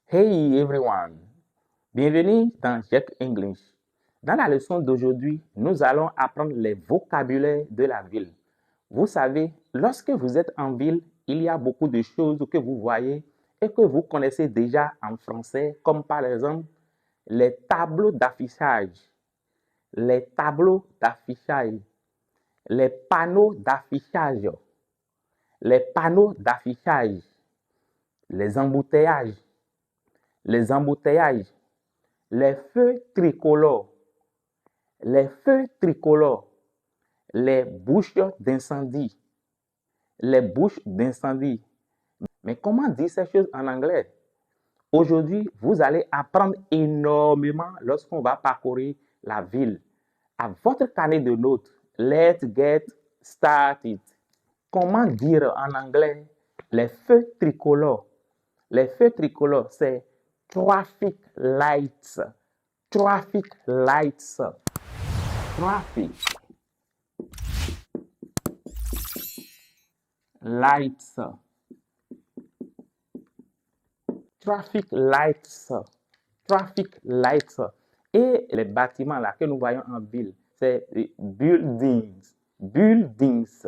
Hey everyone, bienvenue dans Jet English. Dans la leçon d'aujourd'hui, nous allons apprendre les vocabulaires de la ville. Vous savez, lorsque vous êtes en ville, il y a beaucoup de choses que vous voyez et que vous connaissez déjà en français, comme par exemple les tableaux d'affichage, les tableaux d'affichage, les panneaux d'affichage, les panneaux d'affichage, les embouteillages, les embouteillages, les feux tricolores, les feux tricolores, les bouches d'incendie, les bouches d'incendie. Mais comment dire ces choses en anglais? Aujourd'hui, vous allez apprendre énormément lorsqu'on va parcourir la ville. À votre carnet de notes, let's get started. Comment dire en anglais les feux tricolores? Les feux tricolores, c'est traffic lights. Traffic lights. Traffic lights. Traffic lights. Traffic lights. Et les bâtiments là que nous voyons en ville, c'est buildings. Buildings.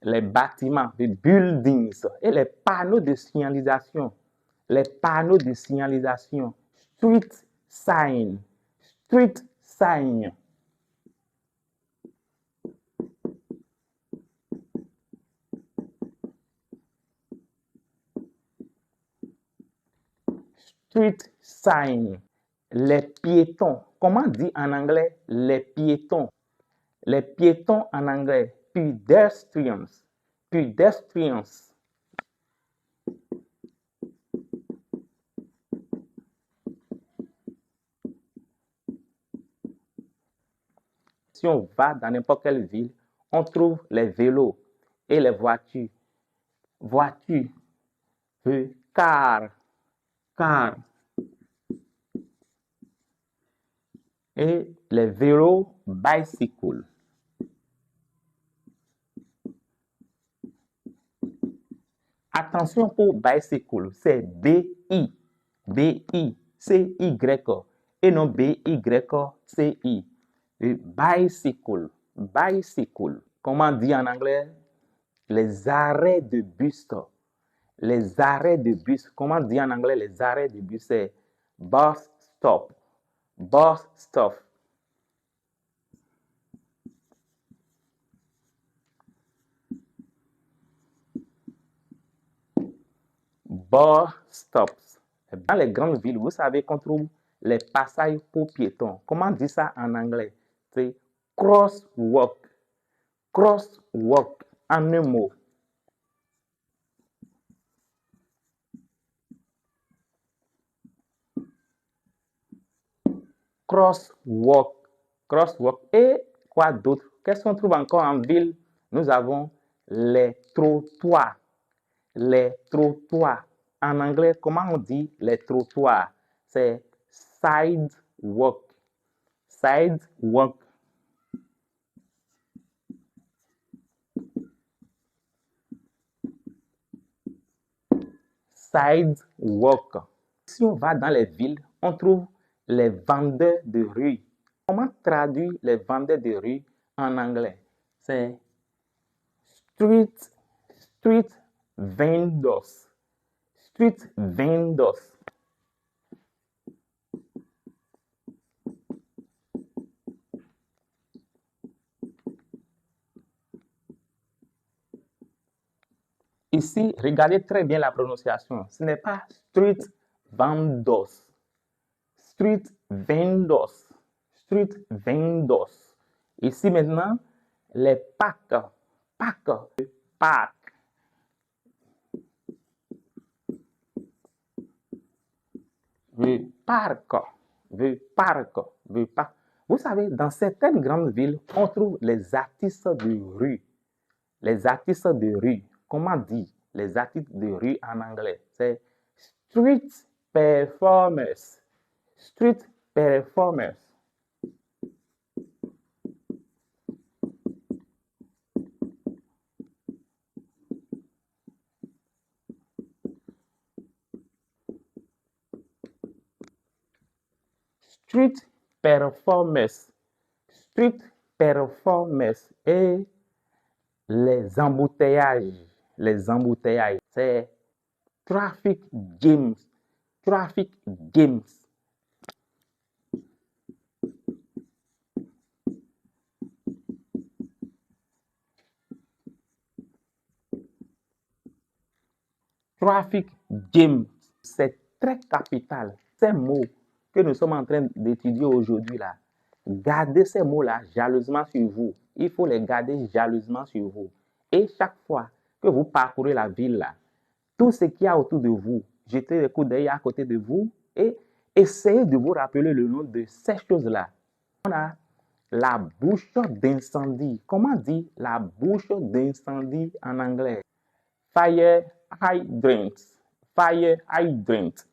Les bâtiments, les buildings. Et les panneaux de signalisation. Les panneaux de signalisation. Street sign. Street sign. Street sign. Les piétons. Comment dire en anglais les piétons? Les piétons en anglais, pedestrians. Pedestrians. Si on va dans n'importe quelle ville, on trouve les vélos et les voitures. Voiture, car, car. Et les vélos, bicycle. Attention pour bicycle, c'est B-I. B-I, C-Y. Et non B-Y-C-I. Bicycle. Bicycle. Comment dire en anglais? Les arrêts de bus. Les arrêts de bus. Comment dire en anglais les arrêts de bus? C'est bus stop. Bus stop. Bus stops. Dans les grandes villes, vous savez qu'on trouve les passages pour piétons. Comment dire ça en anglais? C'est crosswalk. Crosswalk en un mot. Crosswalk. Crosswalk. Et quoi d'autre? Qu'est-ce qu'on trouve encore en ville? Nous avons les trottoirs. Les trottoirs. En anglais, comment on dit les trottoirs? C'est sidewalk. Sidewalk. Sidewalk. Si on va dans les villes, on trouve les vendeurs de rue. Comment traduire les vendeurs de rue en anglais? C'est street vendors. Street vendors. Ici, regardez très bien la prononciation. Ce n'est pas street vendors. Street vendors. Street vendors. Ici maintenant, les packs. Packs. Parc. Le parc. Le parc. Le parc. Vous savez, dans certaines grandes villes, on trouve les artistes de rue. Les artistes de rue. Comment dire les artistes de rue en anglais? C'est street performers. Street performers. street performance, street performance et les embouteillages, c'est traffic games, traffic games. Traffic games, c'est très capital. Ces mots que nous sommes en train d'étudier aujourd'hui là, gardez ces mots-là jalousement sur vous. Il faut les garder jalousement sur vous. Et chaque fois que vous parcourez la ville là, tout ce qu'il y a autour de vous, jetez les coups d'œil à côté de vous et essayez de vous rappeler le nom de ces choses-là. On a la bouche d'incendie. Comment dit la bouche d'incendie en anglais? Fire hydrant. Fire hydrant.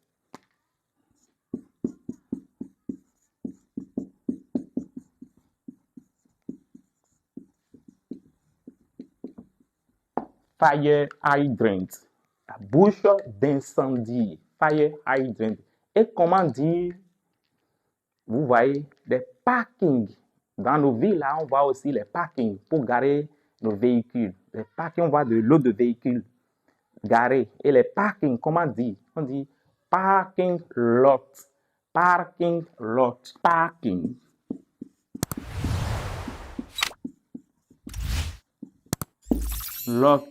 Fire hydrant. La bouche d'incendie. Fire hydrant. Et comment dire, vous voyez, des parkings. Dans nos villes, là, on voit aussi les parkings pour garer nos véhicules. Les parkings, on voit de l'eau de véhicules garés. Et les parkings, comment dire? On dit parking lot. Parking lot. Parking. Lot.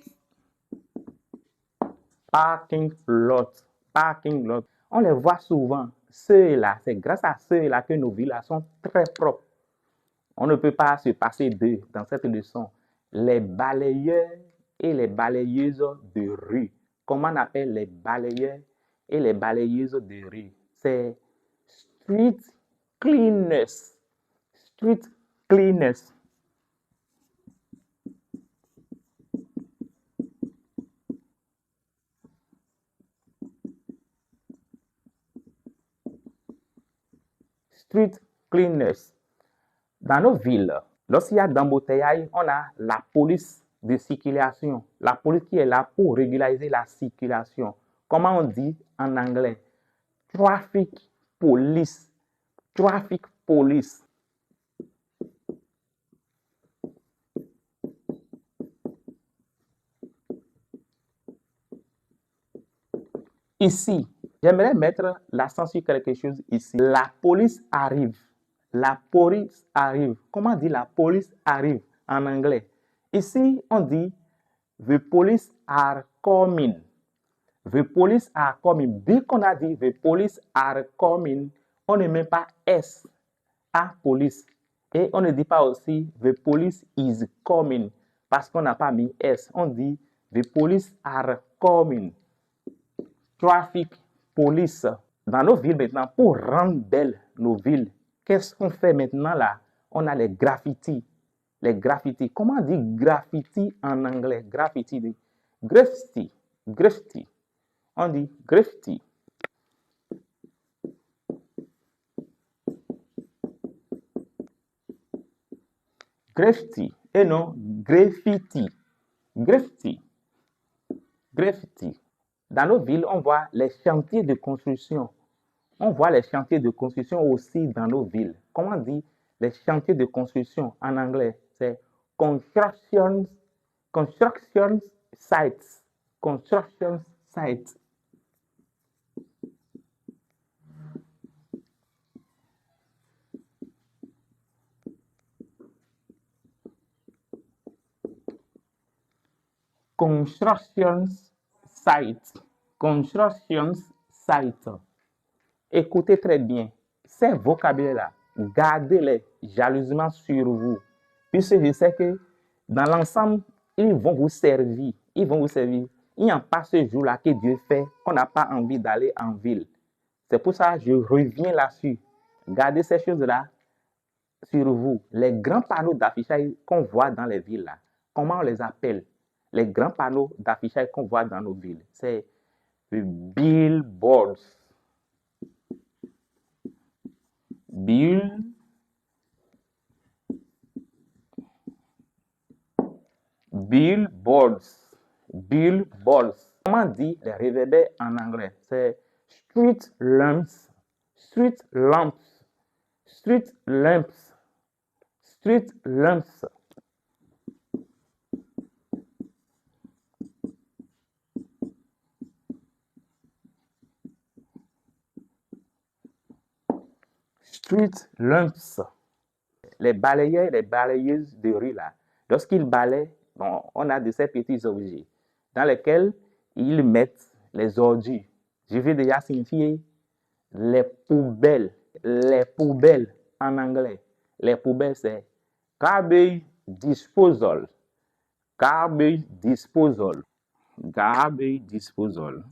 Parking lot. Parking lot. On les voit souvent. Ceux-là, c'est grâce à ceux-là que nos villes sont très propres. On ne peut pas se passer d'eux dans cette leçon. Les balayeurs et les balayeuses de rue. Comment on appelle les balayeurs et les balayeuses de rue? C'est street cleaners. Street cleaners. Street cleaners. Dans nos villes, lorsqu'il y a d'embouteillage, on a la police de circulation. La police qui est là pour régulariser la circulation. Comment on dit en anglais? Traffic police. Traffic police. Ici, j'aimerais mettre l'accent sur quelque chose ici. La police arrive. La police arrive. Comment dit la police arrive en anglais? Ici, on dit the police are coming. The police are coming. Dès qu'on a dit the police are coming, on ne met pas S à police. Et on ne dit pas aussi the police is coming parce qu'on n'a pas mis S. On dit the police are coming. Traffic police. Dans nos villes maintenant, pour rendre belles nos villes, qu'est-ce qu'on fait maintenant là? On a les graffitis. Les graffitis. Comment on dit graffiti en anglais? Graffiti. Graffiti. Graffiti. On dit graffiti. Graffiti. Et non graffiti. Graffiti. Graffiti. Dans nos villes, on voit les chantiers de construction. On voit les chantiers de construction aussi dans nos villes. Comment on dit les chantiers de construction en anglais? C'est construction sites. Construction sites. Construction sites. Construction sites. Écoutez très bien. Ces vocabulaires-là, gardez-les jalousement sur vous. Puisque je sais que dans l'ensemble, ils vont vous servir. Ils vont vous servir. Il n'y a pas ce jour-là que Dieu fait qu'on n'a pas envie d'aller en ville. C'est pour ça que je reviens là-dessus. Gardez ces choses-là sur vous. Les grands panneaux d'affichage qu'on voit dans les villes, là, comment on les appelle? Les grands panneaux d'affichage qu'on voit dans nos villes, c'est billboards. Billboards. Billboards. Comment dit les réverbères en anglais? C'est street lamps. Street lamps. Street lamps. Street lamps. Street lamps. Les balayeurs et les balayeuses de rue là, lorsqu'ils balayent, bon, on a de ces petits objets dans lesquels ils mettent les ordures. Je vais déjà signifier les poubelles. Les poubelles en anglais. Les poubelles, c'est garbage disposal. Garbage disposal. Garbage disposal.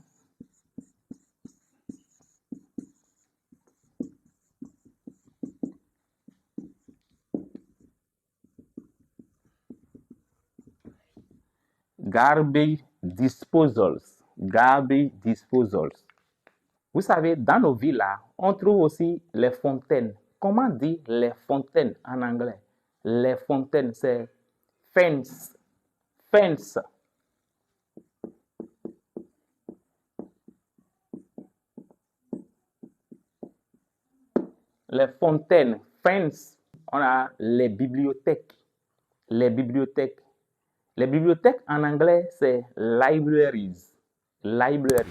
Garbage disposals. Garbage disposals. Vous savez, dans nos villes là, on trouve aussi les fontaines. Comment dire les fontaines en anglais? Les fontaines, c'est fence. Fence. Les fontaines, fence. On a les bibliothèques. Les bibliothèques. Les bibliothèques en anglais, c'est libraries. Libraries.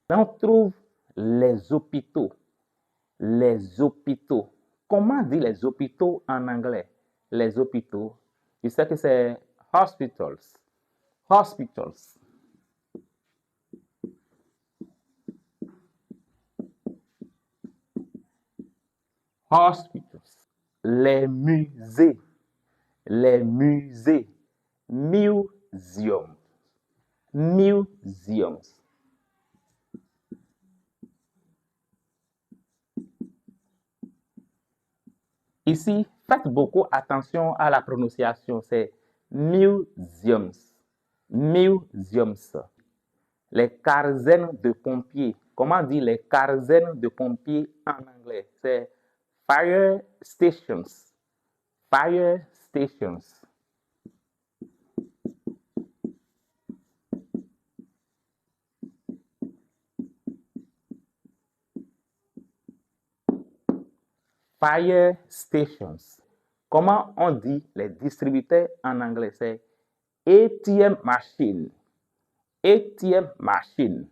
On trouve les hôpitaux. Les hôpitaux. Comment dire les hôpitaux en anglais? Les hôpitaux. Je sais que c'est hospitals. Hospitals. Hospitals. Les musées. Les musées. Museums. Museums. Ici, faites beaucoup attention à la prononciation. C'est museums. Museums. Les casernes de pompiers. Comment dire les casernes de pompiers en anglais? C'est fire stations. Fire stations. Fire stations. Comment on dit les distributeurs en anglais? C'est ATM machine. ATM machine.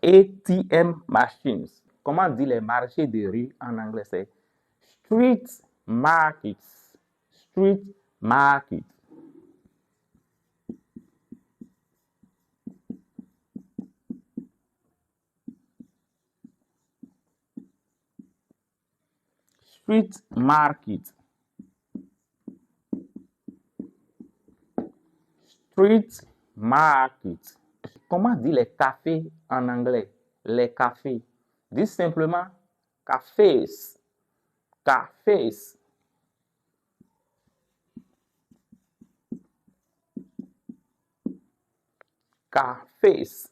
ATM machines. Comment dire les marchés de rue en anglais? C'est street markets. Street market. Street market. Street market. Comment dire les cafés en anglais? Les cafés. Dis simplement cafés. Cafés. Cafés.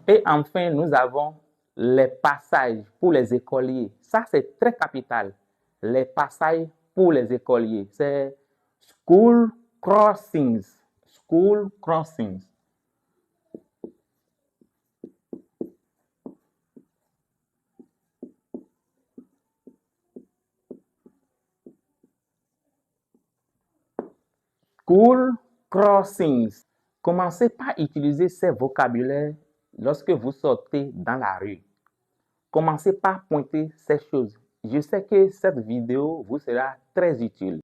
Et enfin, nous avons les passages pour les écoliers. Ça, c'est très capital. Les passages pour les écoliers. C'est school crossings. School crossings. School crossings. Commencez par utiliser ces vocabulaires lorsque vous sortez dans la rue. Commencez par pointer ces choses. Je sais que cette vidéo vous sera très utile.